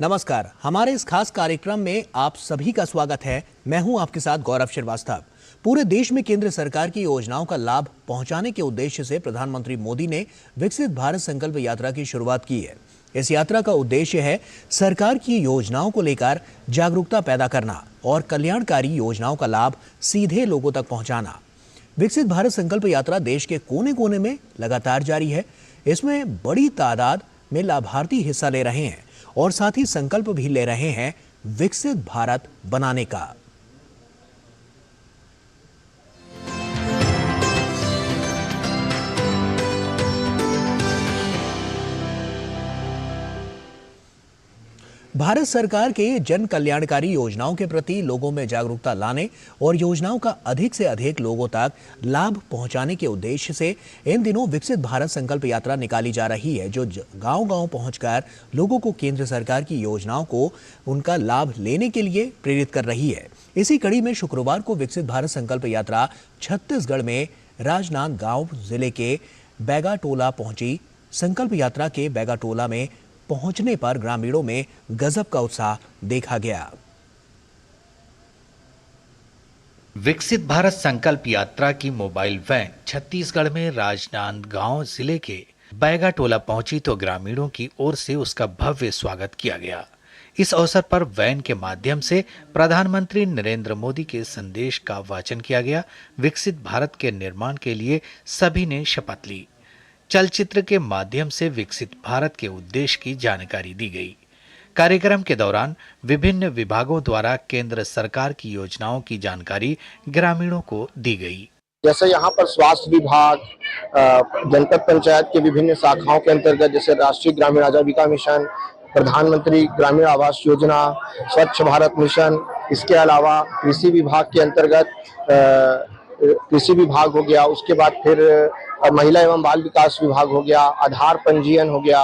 नमस्कार, हमारे इस खास कार्यक्रम में आप सभी का स्वागत है। मैं हूं आपके साथ गौरव श्रीवास्तव। पूरे देश में केंद्र सरकार की योजनाओं का लाभ पहुंचाने के उद्देश्य से प्रधानमंत्री मोदी ने विकसित भारत संकल्प यात्रा की शुरुआत की है। इस यात्रा का उद्देश्य है सरकार की योजनाओं को लेकर जागरूकता पैदा करना और कल्याणकारी योजनाओं का लाभ सीधे लोगों तक पहुंचाना। विकसित भारत संकल्प यात्रा देश के कोने कोने में लगातार जारी है। इसमें बड़ी तादाद में लाभार्थी हिस्सा ले रहे हैं और साथ ही संकल्प भी ले रहे हैं विकसित भारत बनाने का। भारत सरकार के जन कल्याणकारी योजनाओं के प्रति लोगों में जागरूकता लाने और योजनाओं का अधिक से अधिक लोगों तक लाभ पहुंचाने के उद्देश्य से इन दिनों विकसित भारत संकल्प यात्रा निकाली जा रही है, जो गांव-गांव पहुंचकर लोगों को केंद्र सरकार की योजनाओं को उनका लाभ लेने के लिए प्रेरित कर रही है। इसी कड़ी में शुक्रवार को विकसित भारत संकल्प यात्रा छत्तीसगढ़ में राजनांदगांव जिले के बैगाटोला पहुंची। संकल्प यात्रा के बैगाटोला में पहुंचने पर ग्रामीणों में गजब का उत्साह देखा गया। विकसित भारत संकल्प यात्रा की मोबाइल वैन छत्तीसगढ़ में राजनांदगांव जिले के बैगाटोला पहुंची तो ग्रामीणों की ओर से उसका भव्य स्वागत किया गया। इस अवसर पर वैन के माध्यम से प्रधानमंत्री नरेंद्र मोदी के संदेश का वाचन किया गया। विकसित भारत के निर्माण के लिए सभी ने शपथ ली। चलचित्र के माध्यम से विकसित भारत के उद्देश्य की जानकारी दी गई। कार्यक्रम के दौरान विभिन्न विभागों द्वारा केंद्र सरकार की योजनाओं की जानकारी ग्रामीणों को दी गई। जैसे यहाँ पर स्वास्थ्य विभाग, जनपद पंचायत के विभिन्न शाखाओं के अंतर्गत जैसे राष्ट्रीय ग्रामीण आजीविका मिशन, प्रधानमंत्री ग्रामीण आवास योजना, स्वच्छ भारत मिशन, इसके अलावा कृषि विभाग के अंतर्गत कृषि विभाग हो गया, उसके बाद फिर महिला एवं बाल विकास विभाग हो गया, आधार पंजीयन हो गया,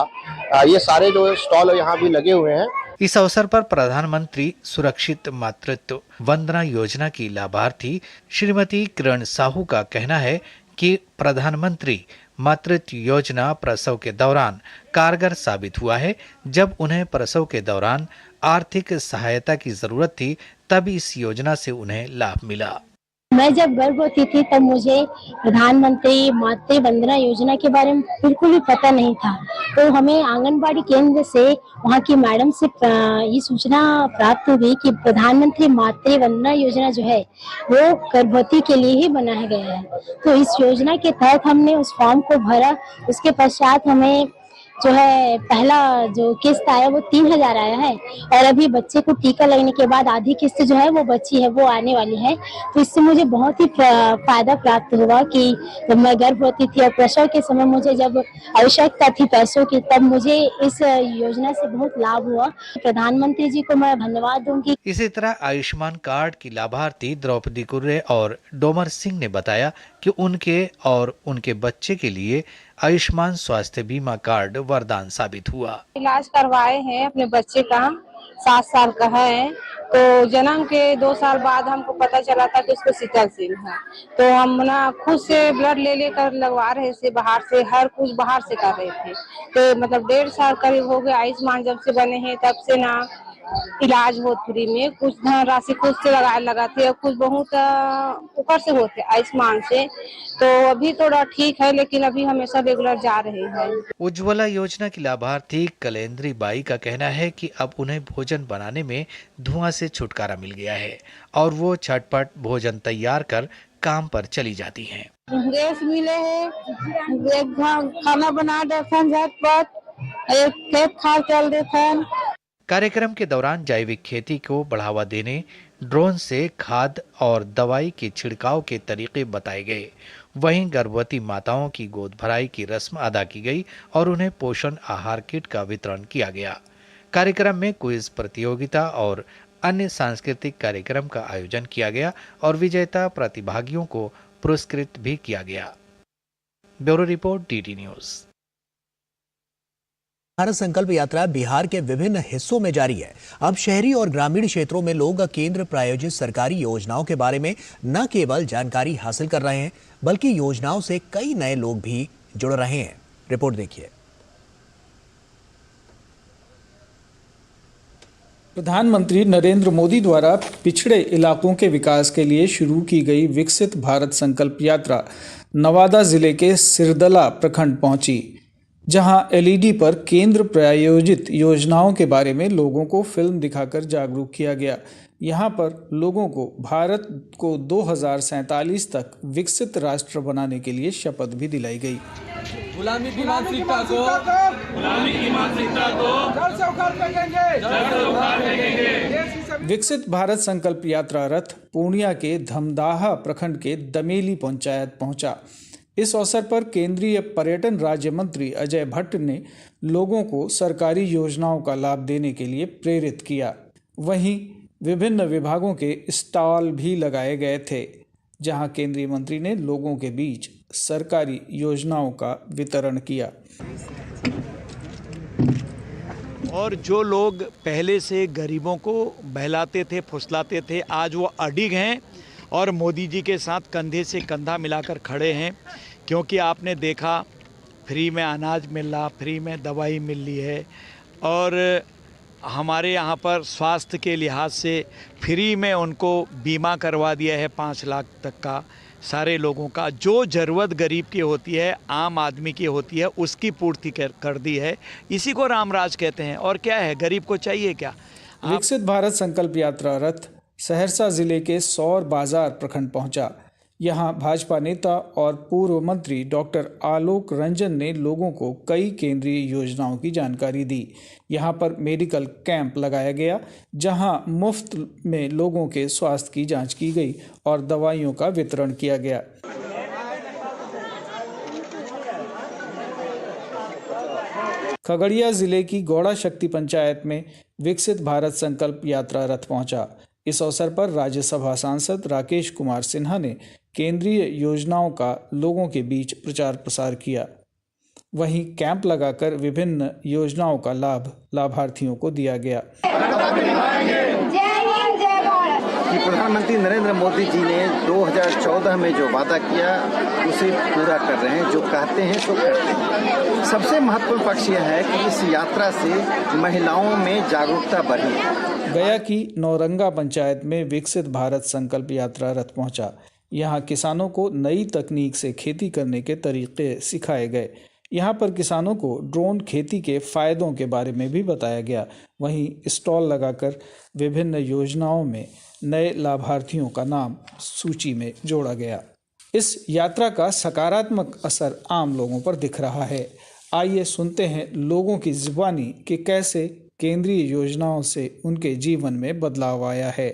ये सारे जो स्टॉल यहाँ भी लगे हुए हैं। इस अवसर पर प्रधानमंत्री सुरक्षित मातृत्व वंदना योजना की लाभार्थी श्रीमती किरण साहू का कहना है कि प्रधानमंत्री मातृत्व योजना प्रसव के दौरान कारगर साबित हुआ है। जब उन्हें प्रसव के दौरान आर्थिक सहायता की जरूरत थी, तब इस योजना से उन्हें लाभ मिला। मैं जब गर्भवती थी तब मुझे प्रधानमंत्री मातृ वंदना योजना के बारे में बिल्कुल भी पता नहीं था। तो हमें आंगनबाड़ी केंद्र से वहाँ की मैडम से ये सूचना प्राप्त हुई कि प्रधानमंत्री मातृ वंदना योजना जो है वो गर्भवती के लिए ही बनाया गया है। तो इस योजना के तहत हमने उस फॉर्म को भरा। उसके पश्चात हमें जो है पहला जो किस्त आया वो 3,000 आया है और अभी बच्चे को टीका लगने के बाद आधी किस्त जो है वो बची है, वो आने वाली है। तो इससे मुझे बहुत ही फायदा प्राप्त हुआ कि जब मैं गर्भवती थी और प्रसव के समय मुझे जब आवश्यकता थी पैसों की, तब मुझे इस योजना से बहुत लाभ हुआ। प्रधानमंत्री जी को मैं धन्यवाद दूंगी। इसी तरह आयुष्मान कार्ड की लाभार्थी द्रौपदी कुर्रे और डोमर सिंह ने बताया कि उनके और उनके बच्चे के लिए आयुष्मान स्वास्थ्य बीमा कार्ड वरदान साबित हुआ। इलाज करवाए हैं अपने बच्चे का, 7 साल का है। तो जन्म के 2 साल बाद हमको पता चला था कि उसको सिकल सेल है। तो हम ना खुद से ब्लड ले लेकर लगवा रहे थे, बाहर से हर कुछ बाहर से कर रहे थे। तो मतलब 1.5 साल करीब हो गया आयुष्मान जब से बने हैं, तब से ना इलाज हो फ्री में। कुछ धनराशि खुद से लगाते और कुछ बहुत ऊपर से होते आयुष्मान से। तो अभी थोड़ा ठीक है, लेकिन अभी हमेशा रेगुलर जा रहे हैं। उज्ज्वला योजना की लाभार्थी कलेंद्री बाई का कहना है कि अब उन्हें भोजन बनाने में धुआं से छुटकारा मिल गया है और वो झटपट भोजन तैयार कर काम पर चली जाती हैं। गैस मिले है, खाना बना देते झटपट, खेत खाल चल देते। कार्यक्रम के दौरान जैविक खेती को बढ़ावा देने, ड्रोन से खाद और दवाई के छिड़काव के तरीके बताए गए। वहीं गर्भवती माताओं की गोद भराई की रस्म अदा की गई और उन्हें पोषण आहार किट का वितरण किया गया। कार्यक्रम में क्विज प्रतियोगिता और अन्य सांस्कृतिक कार्यक्रम का आयोजन किया गया और विजेता प्रतिभागियों को पुरस्कृत भी किया गया। Bureau report, DD news. Bharat संकल्प यात्रा बिहार के विभिन्न हिस्सों में जारी है। अब शहरी और ग्रामीण क्षेत्रों में लोग केंद्र प्रायोजित सरकारी योजनाओं के बारे में न केवल जानकारी हासिल कर रहे हैं, बल्कि योजनाओं से कई नए लोग भी जुड़ रहे हैं। रिपोर्ट देखिए। प्रधानमंत्री नरेंद्र मोदी द्वारा पिछड़े इलाकों के विकास के लिए शुरू की गई विकसित भारत संकल्प यात्रा नवादा जिले के सिरदला प्रखंड पहुंची, जहां एलईडी पर केंद्र प्रायोजित योजनाओं के बारे में लोगों को फिल्म दिखाकर जागरूक किया गया। यहां पर लोगों को भारत को 2047 तक विकसित राष्ट्र बनाने के लिए शपथ भी दिलाई गई। गुलामी की मानसिकता को जड़ से उखाड़ फेंकेंगे। विकसित भारत संकल्प यात्रा रथ पूर्णिया के धमदाहा प्रखंड के दमेली पंचायत पहुंचा। इस अवसर पर केंद्रीय पर्यटन राज्य मंत्री अजय भट्ट ने लोगों को सरकारी योजनाओं का लाभ देने के लिए प्रेरित किया। वहीं विभिन्न विभागों के स्टॉल भी लगाए गए थे, जहां केंद्रीय मंत्री ने लोगों के बीच सरकारी योजनाओं का वितरण किया। और जो लोग पहले से गरीबों को बहलाते थे, फुसलाते थे, आज वो अडिग हैं और मोदी जी के साथ कंधे से कंधा मिलाकर खड़े हैं। क्योंकि आपने देखा फ्री में अनाज मिल रहा, फ्री में दवाई मिल रही है, और हमारे यहाँ पर स्वास्थ्य के लिहाज से फ्री में उनको बीमा करवा दिया है 5 लाख तक का सारे लोगों का। जो ज़रूरत गरीब की होती है, आम आदमी की होती है, उसकी पूर्ति कर दी है। इसी को रामराज कहते हैं। और क्या है, गरीब को चाहिए क्या? विकसित भारत संकल्प यात्रा रथ सहरसा जिले के सौर बाजार प्रखंड पहुंचा। यहां भाजपा नेता और पूर्व मंत्री डॉक्टर आलोक रंजन ने लोगों को कई केंद्रीय योजनाओं की जानकारी दी। यहां पर मेडिकल कैंप लगाया गया, जहां मुफ्त में लोगों के स्वास्थ्य की जांच की गई और दवाइयों का वितरण किया गया। खगड़िया जिले की गौड़ा शक्ति पंचायत में विकसित भारत संकल्प यात्रा रथ पहुंचा। इस अवसर पर राज्यसभा सांसद राकेश कुमार सिन्हा ने केंद्रीय योजनाओं का लोगों के बीच प्रचार प्रसार किया। वहीं कैंप लगाकर विभिन्न योजनाओं का लाभ लाभार्थियों को दिया गया। कि प्रधानमंत्री नरेंद्र मोदी जी ने 2014 में जो वादा किया उसे पूरा कर रहे हैं, जो कहते हैं सो करते हैं। सबसे महत्वपूर्ण पक्ष यह है कि इस यात्रा से महिलाओं में जागरूकता बढ़ी। गया की नौरंगा पंचायत में विकसित भारत संकल्प यात्रा रथ पहुंचा। यहां किसानों को नई तकनीक से खेती करने के तरीके सिखाए गए। यहां पर किसानों को ड्रोन खेती के फायदों के बारे में भी बताया गया। वहीं स्टॉल लगाकर विभिन्न योजनाओं में नए लाभार्थियों का नाम सूची में जोड़ा गया। इस यात्रा का सकारात्मक असर आम लोगों पर दिख रहा है। आइए सुनते हैं लोगों की जुबानी कि कैसे केंद्रीय योजनाओं से उनके जीवन में बदलाव आया है।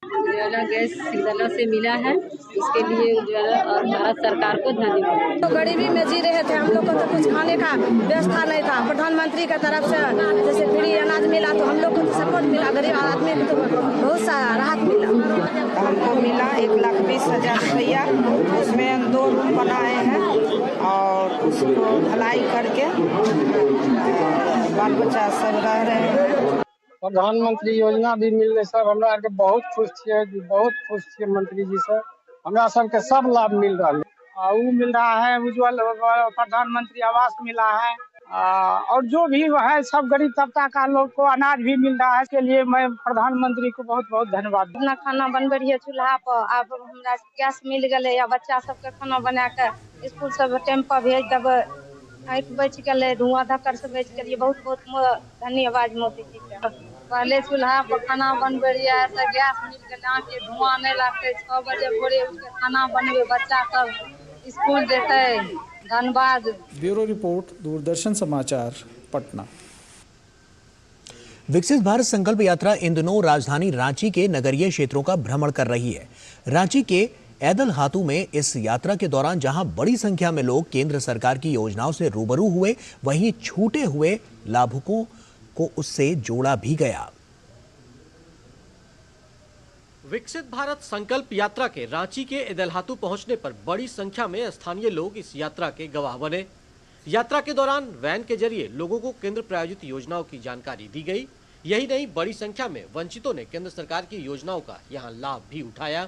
उजाला गैस सिरदला से मिला है, इसके लिए उजाला और भारत सरकार को धन्यवाद। तो गरीबी में जी रहे थे हम लोग को, तो कुछ खाने का व्यवस्था नहीं था। प्रधानमंत्री की तरफ से जैसे फ्री अनाज मिला तो हम लोग को तो सपोर्ट मिला, गरीब आदमी को तो बहुत सारा राहत मिला। हमको मिला 1,20,000 रुपया, उसमें 2 रूम बनाए हैं और उसको ढलाई करके बाल बच्चा सब रह रहे हैं। प्रधानमंत्री योजना भी मिलने सब हमरा के बहुत खुश छियै, बहुत खुश छियै मंत्री जी से। हमरा सबके सब लाभ मिल रहा है। वो मिल रहा है उज्ज्वल प्रधानमंत्री आवास मिला है, और जो भी है सब गरीब तबका का लोग को अनाज भी मिल रहा है। इसके लिए मैं प्रधानमंत्री को बहुत बहुत धन्यवाद। अपना खाना बनबे रहिए चूल्हा पर, अब हमरा गैस मिल गए, या बच्चा सबके खाना बना के स्कूल सब टाइम पर भेज देबै। आँख बच गए, धुआं धक्कर से बच गए। बहुत बहुत धन्यवाद मोदी जी के। पहले चूल्हा पर खाना बनबे रहिए तो गैस मिल गए, के धुआं नहीं लगते। 6 बजे भोरे उठ के खाना बनबे, बच्चा सब स्कूल जेते। धन्यवाद। ब्यूरो रिपोर्ट, दूरदर्शन समाचार, पटना। विकसित भारत संकल्प यात्रा इन दिनों राजधानी रांची के नगरीय क्षेत्रों का भ्रमण कर रही है। रांची के ऐदल हातू में इस यात्रा के दौरान जहां बड़ी संख्या में लोग केंद्र सरकार की योजनाओं से रूबरू हुए, वहीं छूटे हुए लाभुकों को उससे जोड़ा भी गया। विकसित भारत संकल्प यात्रा के रांची के ऐदल हातू पहुंचने पर बड़ी संख्या में स्थानीय लोग इस यात्रा के गवाह बने। यात्रा के दौरान वैन के जरिए लोगों को केंद्र प्रायोजित योजनाओं की जानकारी दी गई। यही नहीं, बड़ी संख्या में वंचितों ने केंद्र सरकार की योजनाओं का यहां लाभ भी उठाया।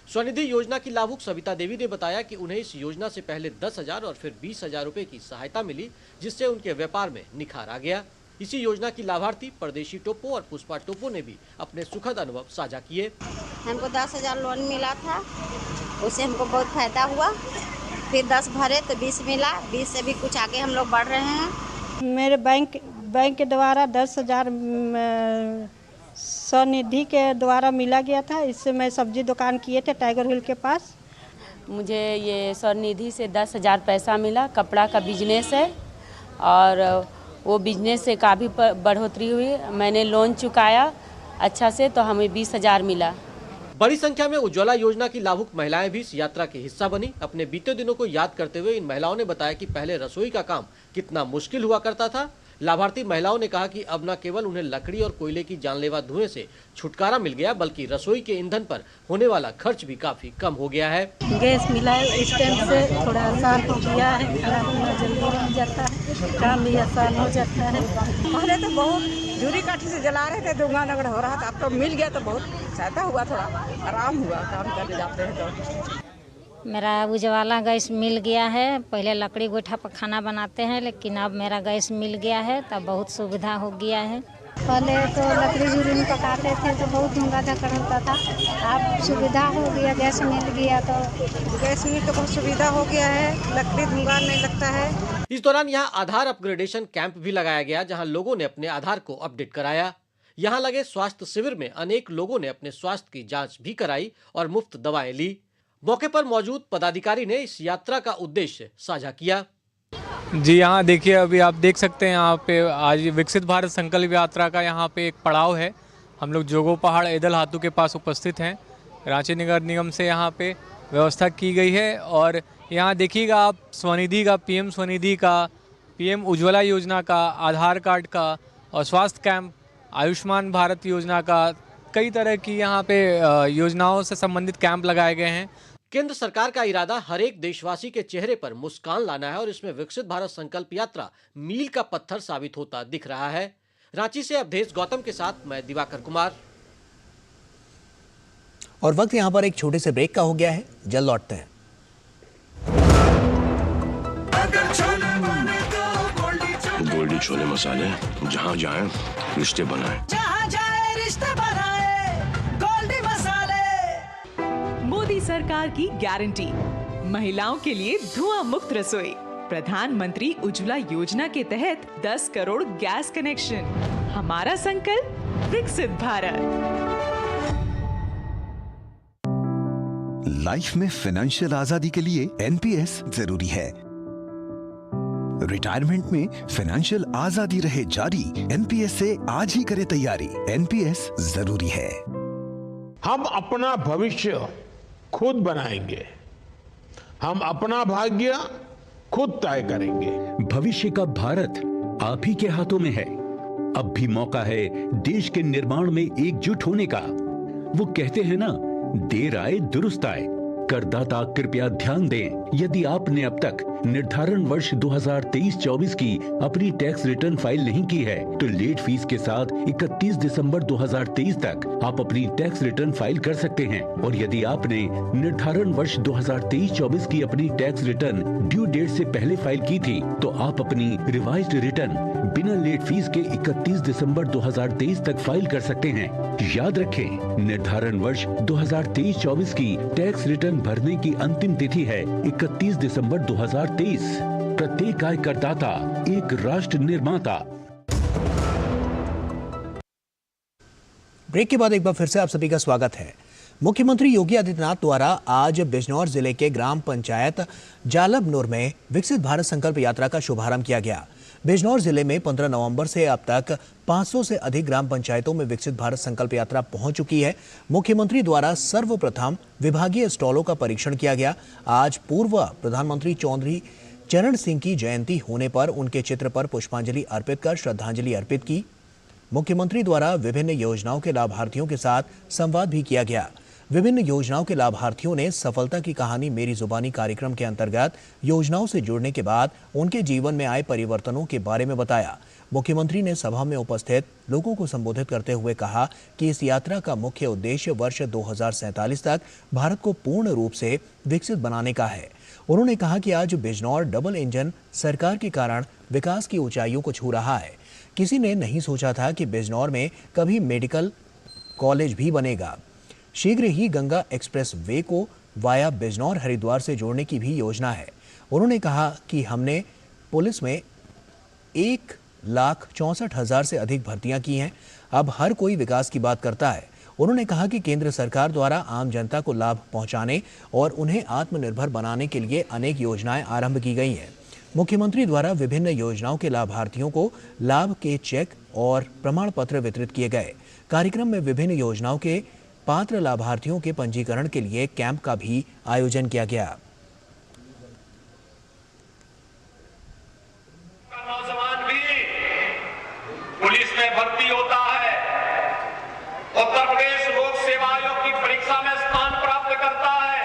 स्वनिधि योजना की लाभुक सविता देवी ने बताया कि उन्हें इस योजना से पहले 10,000 और फिर 20,000 रुपए की सहायता मिली, जिससे उनके व्यापार में निखार आ गया। इसी योजना की लाभार्थी परदेशी टोपो और पुष्पा टोपो ने भी अपने सुखद अनुभव साझा किए। हमको 10,000 लोन मिला था, उससे हमको बहुत फायदा हुआ। फिर 10 भरे तो 20 मिला, 20 से भी कुछ आगे हम लोग बढ़ रहे हैं। मेरे बैंक के द्वारा 10,000 स्वनिधि के द्वारा मिला गया था। इससे मैं सब्जी दुकान किए थे टाइगर हिल के पास। मुझे ये स्वनिधि से 10,000 पैसा मिला। कपड़ा का बिजनेस है और वो बिजनेस से काफ़ी बढ़ोतरी हुई। मैंने लोन चुकाया अच्छा से, तो हमें 20,000 मिला। बड़ी संख्या में उज्ज्वला योजना की लाभुक महिलाएं भी इस यात्रा के हिस्सा बनी। अपने बीते दिनों को याद करते हुए इन महिलाओं ने बताया कि पहले रसोई का काम कितना मुश्किल हुआ करता था। लाभार्थी महिलाओं ने कहा कि अब न केवल उन्हें लकड़ी और कोयले की जानलेवा धुएं से छुटकारा मिल गया, बल्कि रसोई के ईंधन पर होने वाला खर्च भी काफी कम हो गया है। गैस मिला है, इस टाइम से थोड़ा आसान हो गया है। खाना पीना जल्दी बन जाता है, काम भी आसान हो जाता है। पहले तो बहुत जूरी काठी से जला रहे थे, धुआं नगड़ हो रहा था। अब तो मिल गया तो बहुत सहायता हुआ, थोड़ा आराम हुआ काम करने जाते हैं तो। मेरा उज्ज्वला गैस मिल गया है। पहले लकड़ी गोईठा पर खाना बनाते हैं, लेकिन अब मेरा गैस मिल गया है, तब बहुत सुविधा हो गया है। पहले तो लकड़ी जूरी में पकाते थे तो बहुत धुआं धक्कड़ होता था। अब सुविधा हो गया, गैस मिल गया तो गैस में तो बहुत सुविधा हो गया है, लकड़ी धुआं नहीं लगता है। इस दौरान यहाँ आधार अपग्रेडेशन कैंप भी लगाया गया, जहाँ लोगों ने अपने आधार को अपडेट कराया। यहाँ लगे स्वास्थ्य शिविर में अनेक लोगों ने अपने स्वास्थ्य की जाँच भी कराई और मुफ्त दवाएं ली। मौके पर मौजूद पदाधिकारी ने इस यात्रा का उद्देश्य साझा किया। जी यहाँ देखिए, अभी आप देख सकते हैं यहाँ पे आज विकसित भारत संकल्प यात्रा का यहाँ पे एक पड़ाव है। हम लोग जोगो पहाड़ एदलहातू के पास उपस्थित हैं। रांची नगर निगम से यहाँ पे व्यवस्था की गई है और यहाँ देखिएगा आप स्वनिधि का, पीएम स्वनिधि का, पीएम उज्ज्वला योजना का, आधार कार्ड का और स्वास्थ्य कैंप, आयुष्मान भारत योजना का, कई तरह की यहाँ पे योजनाओं से संबंधित कैंप लगाए गए हैं। केंद्र सरकार का इरादा हर एक देशवासी के चेहरे पर मुस्कान लाना है और इसमें विकसित भारत संकल्प यात्रा मील का पत्थर साबित होता दिख रहा है। रांची से अवधेश गौतम के साथ मैं दिवाकर कुमार। और वक्त यहाँ पर एक छोटे से ब्रेक का हो गया है, जल्द लौटते हैं। गोल्डी छोले मसाले, जहाँ जाए रिश्ते बनाए, जहाँ जाए रिश्ते बनाए, गोल्डी मसाले। मोदी सरकार की गारंटी, महिलाओं के लिए धुआं मुक्त रसोई। प्रधानमंत्री उज्ज्वला योजना के तहत 10 करोड़ गैस कनेक्शन। हमारा संकल्प विकसित भारत। लाइफ में फाइनेंशियल आजादी के लिए एनपीएस जरूरी है। रिटायरमेंट में फाइनेंशियल आजादी रहे जारी, एनपीएस से आज ही करें तैयारी। एनपीएस जरूरी है। हम अपना भविष्य खुद बनाएंगे, हम अपना भाग्य खुद तय करेंगे। भविष्य का भारत आप ही के हाथों में है। अब भी मौका है देश के निर्माण में एकजुट होने का। वो कहते हैं ना, देर आए दुरुस्त आए। करदाता कृपया ध्यान दें, यदि आपने अब तक निर्धारण वर्ष 2023-24 की अपनी टैक्स रिटर्न फाइल नहीं की है तो लेट फीस के साथ 31 दिसंबर 2023 तक आप अपनी टैक्स रिटर्न फाइल कर सकते हैं। और यदि आपने निर्धारण वर्ष 2023-24 की अपनी टैक्स रिटर्न ड्यू डेट से पहले फाइल की थी तो आप अपनी रिवाइज्ड रिटर्न बिना लेट फीस के 31 दिसंबर 2023 तक फाइल कर सकते हैं। याद रखें, निर्धारण वर्ष 2023-24 की टैक्स रिटर्न भरने की अंतिम तिथि है 31 दिसंबर 2023। प्रत्येक आय करदाता एक राष्ट्र निर्माता। ब्रेक के बाद एक बार फिर से आप सभी का स्वागत है। मुख्यमंत्री योगी आदित्यनाथ द्वारा आज बिजनौर जिले के ग्राम पंचायत जालबनूर में विकसित भारत संकल्प यात्रा का शुभारंभ किया गया। बिजनौर जिले में 15 नवंबर से अब तक 500 से अधिक ग्राम पंचायतों में विकसित भारत संकल्प यात्रा पहुंच चुकी है। मुख्यमंत्री द्वारा सर्वप्रथम विभागीय स्टॉलों का परीक्षण किया गया। आज पूर्व प्रधानमंत्री चौधरी चरण सिंह की जयंती होने पर उनके चित्र पर पुष्पांजलि अर्पित कर श्रद्धांजलि अर्पित की। मुख्यमंत्री द्वारा विभिन्न योजनाओं के लाभार्थियों के साथ संवाद भी किया गया। विभिन्न योजनाओं के लाभार्थियों ने सफलता की कहानी मेरी जुबानी कार्यक्रम के अंतर्गत योजनाओं से जुड़ने के बाद उनके जीवन में आए परिवर्तनों के बारे में बताया। मुख्यमंत्री ने सभा में उपस्थित लोगों को संबोधित करते हुए कहा कि इस यात्रा का मुख्य उद्देश्य वर्ष 2047 तक भारत को पूर्ण रूप से विकसित बनाने का है। उन्होंने कहा कि आज बिजनौर डबल इंजन सरकार के कारण विकास की ऊंचाइयों को छू रहा है। किसी ने नहीं सोचा था कि बिजनौर में कभी मेडिकल कॉलेज भी बनेगा। शीघ्र ही गंगा एक्सप्रेस वे को वाया बिजनौर हरिद्वार से जोड़ने की भी योजना है। उन्होंने कहा कि हमने पुलिस में 1,64,000 से अधिक भर्तियां की हैं। अब हर कोई विकास की बात करता है। उन्होंने कहा कि केंद्र सरकार द्वारा आम जनता को लाभ पहुंचाने और उन्हें आत्मनिर्भर बनाने के लिए अनेक योजनाएं आरंभ की गई हैं। मुख्यमंत्री द्वारा विभिन्न योजनाओं के लाभार्थियों को लाभ के चेक और प्रमाण पत्र वितरित किए गए। कार्यक्रम में विभिन्न योजनाओं के पात्र लाभार्थियों के पंजीकरण के लिए कैंप का भी आयोजन किया गया। नौजवान भी पुलिस में भर्ती होता है, उत्तर प्रदेश लोक सेवा आयोग की परीक्षा में स्थान प्राप्त करता है,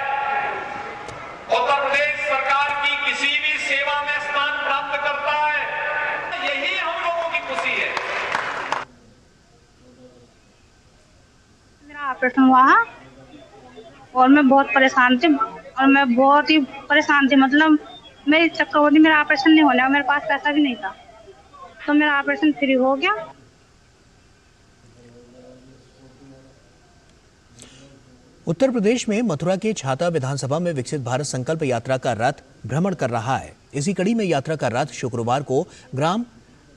उत्तर प्रदेश सरकार की किसी भी सेवा में स्थान प्राप्त करता है। यही हम लोगों की खुशी है। मेरा ऑपरेशन हुआ और मैं बहुत परेशान थी मतलब मेरी चक्रवर्ती मेरा ऑपरेशन नहीं होने, मेरे पास पैसा भी नहीं था, तो मेरा ऑपरेशन फ्री हो गया। उत्तर प्रदेश में मथुरा के छाता विधानसभा में विकसित भारत संकल्प यात्रा का रथ भ्रमण कर रहा है। इसी कड़ी में यात्रा का रथ शुक्रवार को ग्राम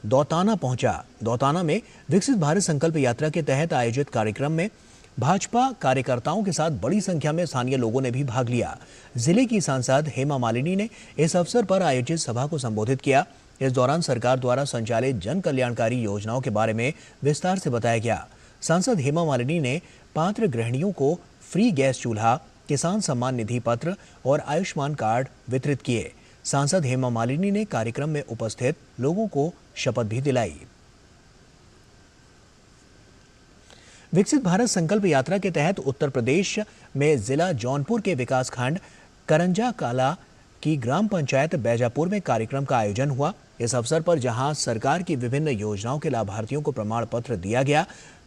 दौताना पहुंचा। दौताना में विकसित भारत संकल्प यात्रा के तहत आयोजित कार्यक्रम में भाजपा कार्यकर्ताओं के साथ बड़ी संख्या में स्थानीय लोगों ने भी भाग लिया। जिले की सांसद हेमा मालिनी ने इस अवसर पर आयोजित सभा को संबोधित किया। इस दौरान सरकार द्वारा संचालित जन कल्याणकारी योजनाओं के बारे में विस्तार से बताया गया। सांसद हेमा मालिनी ने पात्र गृहिणियों को फ्री गैस चूल्हा, किसान सम्मान निधि पत्र और आयुष्मान कार्ड वितरित किए। सांसद हेमा मालिनी ने कार्यक्रम में उपस्थित लोगों को शपथ भी दिलाई। विकसित भारत संकल्प यात्रा के तहत उत्तर प्रदेश में जिला जौनपुर के विकासखंड करंजा काला की ग्राम पंचायत बैजापुर में कार्यक्रम का आयोजन हुआ। इस अवसर पर जहां सरकार की विभिन्न योजनाओं के लाभार्थियों को प्रमाण पत्र दिया गया,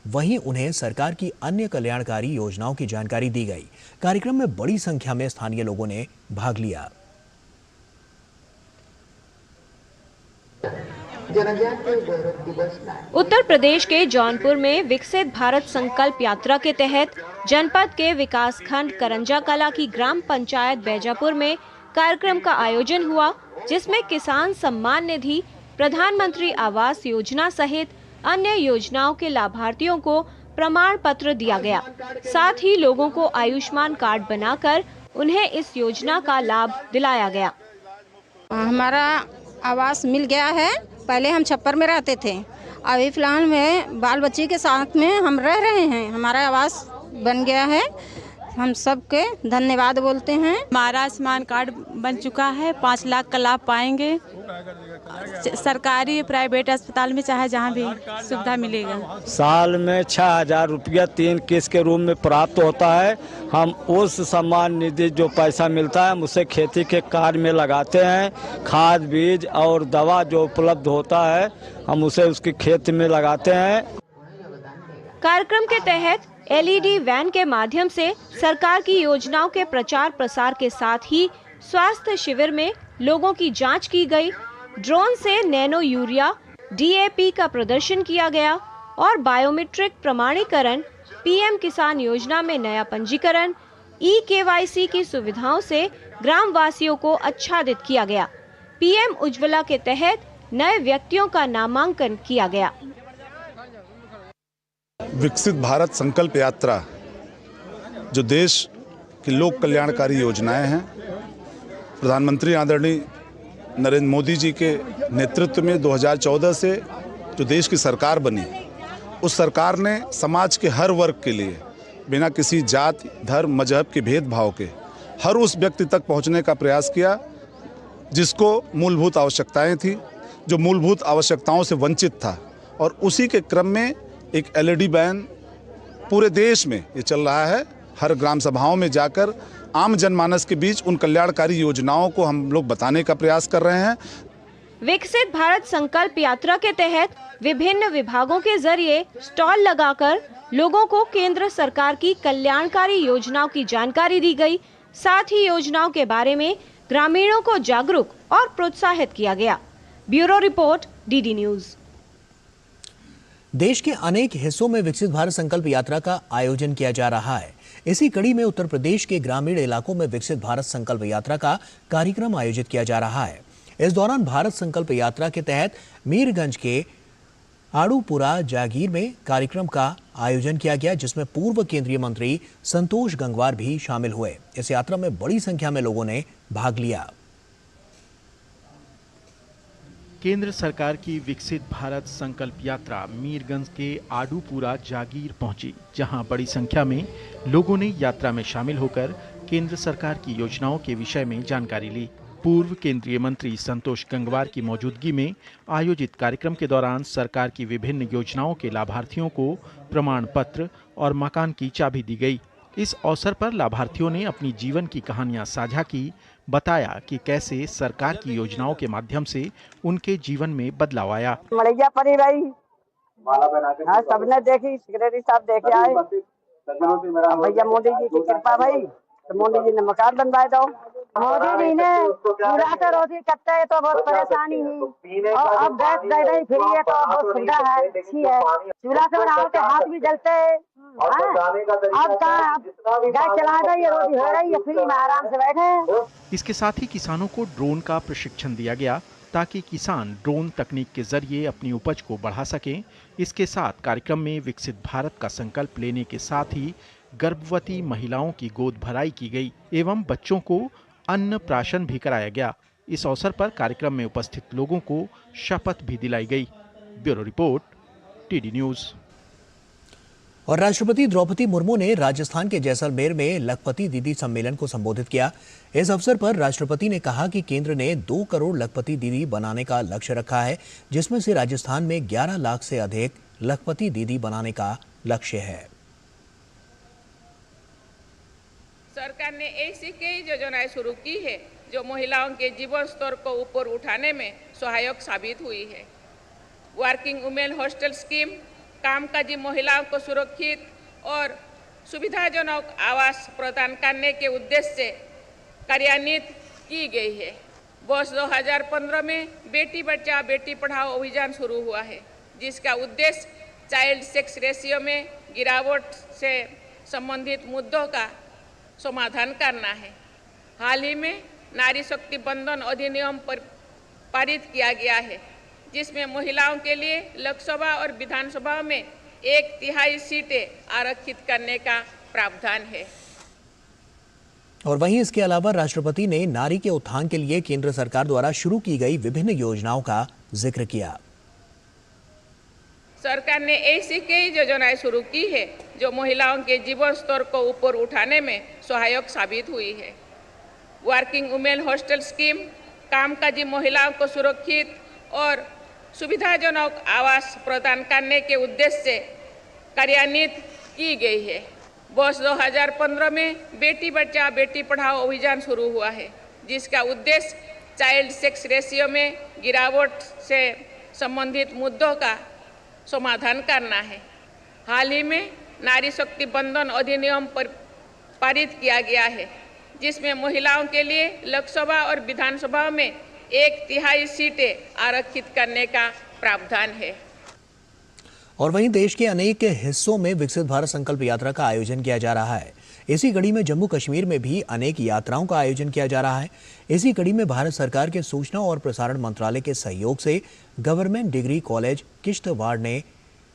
वहीं उन्हें सरकार की अन्य कल्याणकारी योजनाओं की जानकारी दी गई। कार्यक्रम में बड़ी संख्या में स्थानीय लोगों ने भाग लिया। उत्तर प्रदेश के जौनपुर में विकसित भारत संकल्प यात्रा के तहत जनपद के विकासखंड करंजा कला की ग्राम पंचायत बैजापुर में कार्यक्रम का आयोजन हुआ, जिसमें किसान सम्मान निधि, प्रधानमंत्री आवास योजना सहित अन्य योजनाओं के लाभार्थियों को प्रमाण पत्र दिया गया। साथ ही लोगों को आयुष्मान कार्ड बनाकर उन्हें इस योजना का लाभ दिलाया गया। हमारा आवास मिल गया है। पहले हम छप्पर में रहते थे, अभी फिलहाल में बाल बच्ची के साथ में हम रह रहे हैं। हमारा आवास बन गया है। हम सबके धन्यवाद बोलते हैं। हमारा आयुष्मान कार्ड बन चुका है, 5 लाख का लाभ पाएंगे। सरकारी प्राइवेट अस्पताल में चाहे जहां भी सुविधा मिलेगा। साल में 6,000 रुपया 3 किस्त के रूप में प्राप्त होता है। हम उस सम्मान निधि जो पैसा मिलता है हम उसे खेती के कार्य में लगाते हैं। खाद बीज और दवा जो उपलब्ध होता है हम उसे उसकी खेत में लगाते हैं। कार्यक्रम के तहत LED वैन के माध्यम से सरकार की योजनाओं के प्रचार प्रसार के साथ ही स्वास्थ्य शिविर में लोगों की जांच की गई। ड्रोन से नैनो यूरिया, DAP का प्रदर्शन किया गया और बायोमेट्रिक प्रमाणीकरण, PM किसान योजना में नया पंजीकरण, eKYC की सुविधाओं से ग्राम वासियों को आच्छादित किया गया। PM उज्ज्वला के तहत नए व्यक्तियों का नामांकन किया गया। विकसित भारत संकल्प यात्रा जो देश की लोक कल्याणकारी योजनाएं हैं, प्रधानमंत्री आदरणीय नरेंद्र मोदी जी के नेतृत्व में 2014 से जो देश की सरकार बनी, उस सरकार ने समाज के हर वर्ग के लिए बिना किसी जाति, धर्म, मजहब के भेदभाव के हर उस व्यक्ति तक पहुंचने का प्रयास किया जिसको मूलभूत आवश्यकताएं थी, जो मूलभूत आवश्यकताओं से वंचित था। और उसी के क्रम में एक LED वैन पूरे देश में ये चल रहा है। हर ग्राम सभाओं में जाकर आम जनमानस के बीच उन कल्याणकारी योजनाओं को हम लोग बताने का प्रयास कर रहे हैं। विकसित भारत संकल्प यात्रा के तहत विभिन्न विभागों के जरिए स्टॉल लगाकर लोगों को केंद्र सरकार की कल्याणकारी योजनाओं की जानकारी दी गई। साथ ही योजनाओं के बारे में ग्रामीणों को जागरूक और प्रोत्साहित किया गया। Bureau report, DD news. देश के अनेक हिस्सों में विकसित भारत संकल्प यात्रा का आयोजन किया जा रहा है। इसी कड़ी में उत्तर प्रदेश के ग्रामीण इलाकों में विकसित भारत संकल्प यात्रा का कार्यक्रम आयोजित किया जा रहा है। इस दौरान भारत संकल्प यात्रा के तहत मीरगंज के आड़ूपुरा जागीर में कार्यक्रम का आयोजन किया गया, जिसमें पूर्व केंद्रीय मंत्री संतोष गंगवार भी शामिल हुए। इस यात्रा में बड़ी संख्या में लोगों ने भाग लिया। केंद्र सरकार की विकसित भारत संकल्प यात्रा मीरगंज के आड़ूपुरा जागीर पहुंची, जहां बड़ी संख्या में लोगों ने यात्रा में शामिल होकर केंद्र सरकार की योजनाओं के विषय में जानकारी ली। पूर्व केंद्रीय मंत्री संतोष गंगवार की मौजूदगी में आयोजित कार्यक्रम के दौरान सरकार की विभिन्न योजनाओं के लाभार्थियों को प्रमाण पत्र और मकान की चाबी दी गई। इस अवसर पर लाभार्थियों ने अपनी जीवन की कहानियां साझा की, बताया कि कैसे सरकार की योजनाओं के माध्यम से उनके जीवन में बदलाव आया। मड़ैया परी भाई, हाँ, सबने देखी, सेक्रेटरी साहब देखे आए, भैया मोदी जी की कृपा भाई, तो मोदी जी ने मकान बनवाए दो। मोदी जी ने चूल्हा से रोटी करते है तो बहुत परेशानी हुई, और अब गैस दे रही फ्री है तो बहुत सुविधा है, अच्छी है। चूल्हा से बनाओ तो हाथ भी जलते है, अब कहाँ गैस चला रही है, रोटी हो रही है, फ्री में आराम से बैठे। इसके साथ ही किसानों को ड्रोन का प्रशिक्षण दिया गया, ताकि किसान ड्रोन तकनीक के जरिए अपनी उपज को बढ़ा सकें। इसके साथ कार्यक्रम में विकसित भारत का संकल्प लेने के साथ ही गर्भवती महिलाओं की गोद भराई की गई एवं बच्चों को अन्न प्राशन भी कराया गया। इस अवसर पर कार्यक्रम में उपस्थित लोगों को शपथ भी दिलाई गई। Bureau report, TD news. और राष्ट्रपति द्रौपदी मुर्मू ने राजस्थान के जैसलमेर में लखपति दीदी सम्मेलन को संबोधित किया। इस अवसर पर राष्ट्रपति ने कहा कि केंद्र ने 2 करोड़ लखपति दीदी बनाने का लक्ष्य रखा है, जिसमें से राजस्थान में 11 लाख से अधिक लखपति दीदी बनाने का लक्ष्य है। सरकार ने ऐसी कई योजनाएं शुरू की है जो महिलाओं के जीवन स्तर को ऊपर उठाने में सहायक साबित हुई है। वर्किंग वुमेन हॉस्टल स्कीम कामकाजी महिलाओं को सुरक्षित और सुविधाजनक आवास प्रदान करने के उद्देश्य से कार्यान्वित की गई है। वर्ष 2015 में बेटी बचाओ बेटी पढ़ाओ अभियान शुरू हुआ है, जिसका उद्देश्य चाइल्ड सेक्स रेशियो में गिरावट से संबंधित मुद्दों का समाधान करना है। हाल ही में नारी शक्ति बंधन अधिनियम पर पारित किया गया है, जिसमें महिलाओं के लिए लोकसभा और विधानसभा में 1/3 सीटें आरक्षित करने का प्रावधान है। और वहीं इसके अलावा राष्ट्रपति ने नारी के उत्थान के लिए केंद्र सरकार द्वारा शुरू की गई विभिन्न योजनाओं का जिक्र किया। सरकार ने ऐसी कई योजनाएं शुरू की है जो महिलाओं के जीवन स्तर को ऊपर उठाने में सहायक साबित हुई है। वर्किंग वुमेन हॉस्टल स्कीम कामकाजी महिलाओं को सुरक्षित और सुविधाजनक आवास प्रदान करने के उद्देश्य से कार्यान्वित की गई है। वर्ष 2015 में बेटी बचाओ बेटी पढ़ाओ अभियान शुरू हुआ है, जिसका उद्देश्य चाइल्ड सेक्स रेशियो में गिरावट से संबंधित मुद्दों का समाधान करना है। हाल ही में नारी शक्ति बंधन अधिनियम पर पारित किया गया है, जिसमें महिलाओं के लिए लोकसभा और विधानसभा में 1/3 सीटें आरक्षित करने का प्रावधान है। और वहीं देश के अनेक हिस्सों में विकसित भारत संकल्प यात्रा का आयोजन किया जा रहा है। इसी कड़ी में जम्मू कश्मीर में भी अनेक यात्राओं का आयोजन किया जा रहा है। इसी कड़ी में भारत सरकार के सूचना और प्रसारण मंत्रालय के सहयोग से गवर्नमेंट डिग्री कॉलेज किश्तवाड़ ने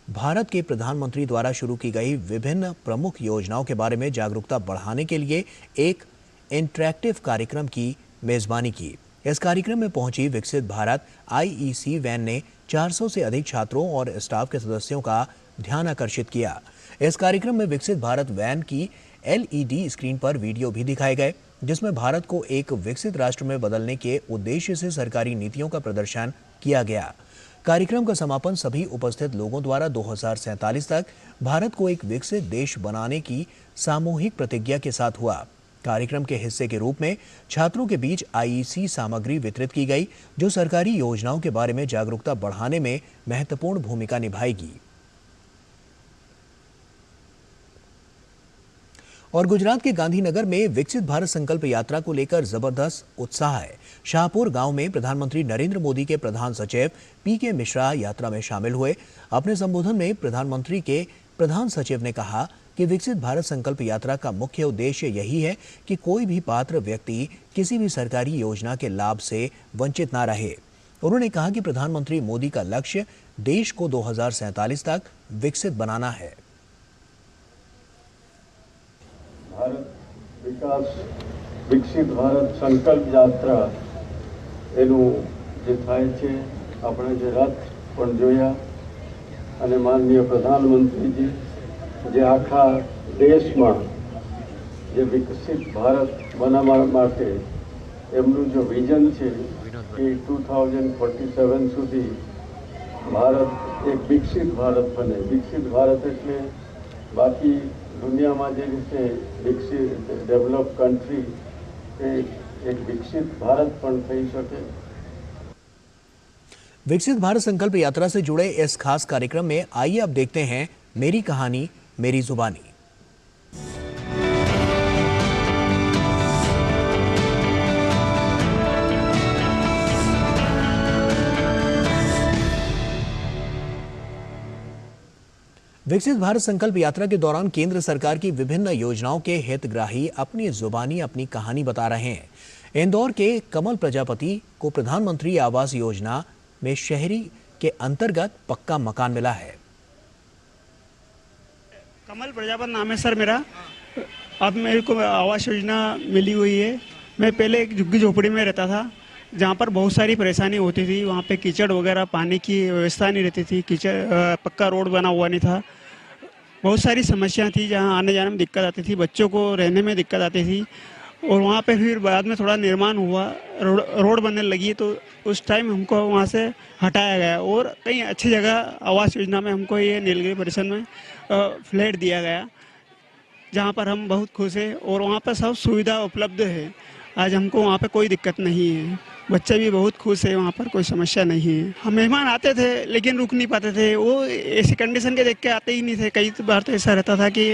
भारत के प्रधानमंत्री द्वारा शुरू की गई विभिन्न प्रमुख योजनाओं के बारे में जागरूकता बढ़ाने के लिए एक इंटरैक्टिव कार्यक्रम की मेजबानी की। इस कार्यक्रम में पहुंची विकसित भारत IEC वैन ने 400 से अधिक छात्रों और स्टाफ के सदस्यों का ध्यान आकर्षित किया। इस कार्यक्रम में विकसित भारत वैन की LED स्क्रीन पर वीडियो भी दिखाए गए, जिसमें भारत को एक विकसित राष्ट्र में बदलने के उद्देश्य से सरकारी नीतियों का प्रदर्शन किया गया। कार्यक्रम का समापन सभी उपस्थित लोगों द्वारा 2047 तक भारत को एक विकसित देश बनाने की सामूहिक प्रतिज्ञा के साथ हुआ। कार्यक्रम के हिस्से के रूप में छात्रों के बीच IEC सामग्री वितरित की गई, जो सरकारी योजनाओं के बारे में जागरूकता बढ़ाने में महत्वपूर्ण भूमिका निभाएगी। और गुजरात के गांधीनगर में विकसित भारत संकल्प यात्रा को लेकर जबरदस्त उत्साह है। शाहपुर गांव में प्रधानमंत्री नरेंद्र मोदी के प्रधान सचिव पीके मिश्रा यात्रा में शामिल हुए। अपने संबोधन में प्रधानमंत्री के प्रधान सचिव ने कहा कि विकसित भारत संकल्प यात्रा का मुख्य उद्देश्य यही है कि कोई भी पात्र व्यक्ति किसी भी सरकारी योजना के लाभ से वंचित ना रहे। उन्होंने कहा कि प्रधानमंत्री मोदी का लक्ष्य देश को 2047 तक विकसित बनाना है। ભારત વિકાસ વિકસિત ભારત સંકલ્પ યાત્રા એનું જે થાય છે આપણે જે રથ પણ જોયા અને માનનીય પ્રધાનમંત્રીજી જે આખા દેશમાં જે વિકસિત ભારત બનાવવા માટે એમનું જો વિઝન છે કે 2047 સુધી ભારત એક વિકસિત ભારત બને। વિકસિત ભારત એટલે બાકી दुनिया में जे विकसित डेवलप कंट्री एक विकसित भारत पण थई सके। विकसित भारत संकल्प यात्रा से जुड़े इस खास कार्यक्रम में आइए अब देखते हैं मेरी कहानी मेरी जुबानी। विकसित भारत संकल्प यात्रा के दौरान केंद्र सरकार की विभिन्न योजनाओं के हितग्राही अपनी जुबानी अपनी कहानी बता रहे हैं। इंदौर के कमल प्रजापति को प्रधानमंत्री आवास योजना में शहरी के अंतर्गत पक्का मकान मिला है। कमल प्रजापति नाम है सर मेरा। अब मेरे को आवास योजना मिली हुई है। मैं पहले एक झुग्गी झोपड़ी में रहता था जहाँ पर बहुत सारी परेशानी होती थी। वहाँ पे कीचड़ वगैरह पानी की व्यवस्था नहीं रहती थी, कीचड़ पक्का रोड बना हुआ नहीं था, बहुत सारी समस्या थी जहाँ आने जाने में दिक्कत आती थी, बच्चों को रहने में दिक्कत आती थी। और वहाँ पे फिर बाद में थोड़ा निर्माण हुआ, रोड बनने लगी तो उस टाइम हमको वहाँ से हटाया गया और कई अच्छी जगह आवास योजना में हमको ये नीलगिरी परिसर में फ्लैट दिया गया जहाँ पर हम बहुत खुश हैं और वहाँ पर सब सुविधा उपलब्ध है। आज हमको वहाँ पे कोई दिक्कत नहीं है, बच्चे भी बहुत खुश है, वहाँ पर कोई समस्या नहीं है। हम मेहमान आते थे लेकिन रुक नहीं पाते थे, वो ऐसी कंडीशन के देख के आते ही नहीं थे। कई बार तो ऐसा रहता था कि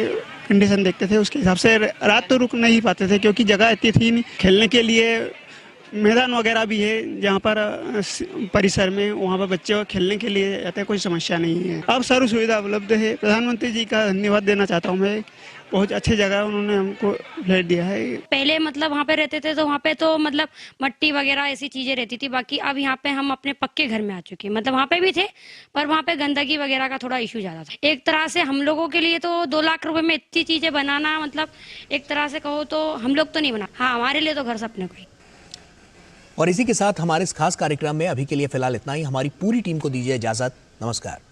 कंडीशन देखते थे उसके हिसाब से रात तो रुक नहीं पाते थे क्योंकि जगह इतनी थी नहीं। खेलने के लिए मैदान वगैरह भी है जहाँ पर परिसर में, वहाँ पर बच्चे खेलने के लिए जाते हैं, कोई समस्या नहीं है। अब सारी सुविधा उपलब्ध है। प्रधानमंत्री जी का धन्यवाद देना चाहता हूँ मैं, बहुत अच्छी जगह उन्होंने हमको फ्लैट दिया है। पहले मतलब वहाँ पे रहते थे तो वहाँ पे तो मतलब मट्टी वगैरह ऐसी चीजें रहती थी, बाकी अब यहाँ पे हम अपने पक्के घर में आ चुके हैं। मतलब वहाँ पे भी थे पर वहाँ पे गंदगी वगैरह का थोड़ा इशू ज्यादा था। एक तरह से हम लोगों के लिए तो 2 लाख रुपए में इतनी चीजें बनाना, मतलब एक तरह से कहो तो हम लोग तो नहीं बना, हाँ हमारे लिए तो घर सपने कोई। और इसी के साथ हमारे इस खास कार्यक्रम में अभी के लिए फिलहाल इतना ही। हमारी पूरी टीम को दीजिए इजाजत। नमस्कार।